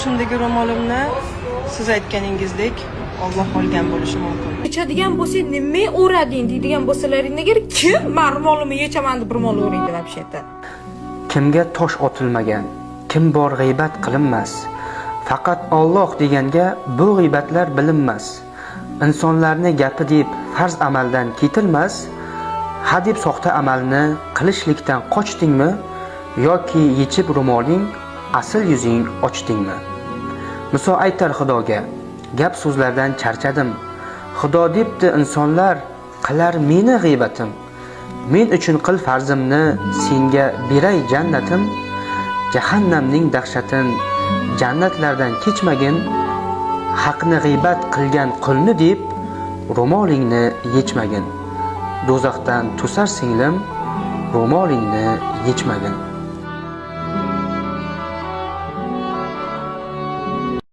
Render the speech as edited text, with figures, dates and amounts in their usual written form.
boshimdagi ro'molimni siz aytganingizdek Alloh olgan bo'lishi mumkin. Yechadigan bo'lsang nima o'rading deydigan bo'lsalaring agar kim men ro'molimni yechaman deb ro'mol o'raydi вообще-то. Kimga tosh otilmagan, kim bor g'iybat qilinmas. Faqat Alloh deganga bu g'iybatlar bilinmas. İnsonlarni gapi deb farz amaldan ketilmas. Hadeb soxta amalni qilishlikdan qochdingmi yoki yechib ro'moling asl yuzing ochdingmi? Muso aytar Xudoga, gap so'zlardan charchadim. Xudo debdi insonlar, qilar meni g'iybatim. Men uchun qil farzimni, senga beray jannatim. Jahannamning dahshatin jannatlardan kechmagin. Haqni g'iybat qilgan qulni deb ro'molingni yechmagin. Do'zaxdan to'sar singlim, ro'molingni yechmagin.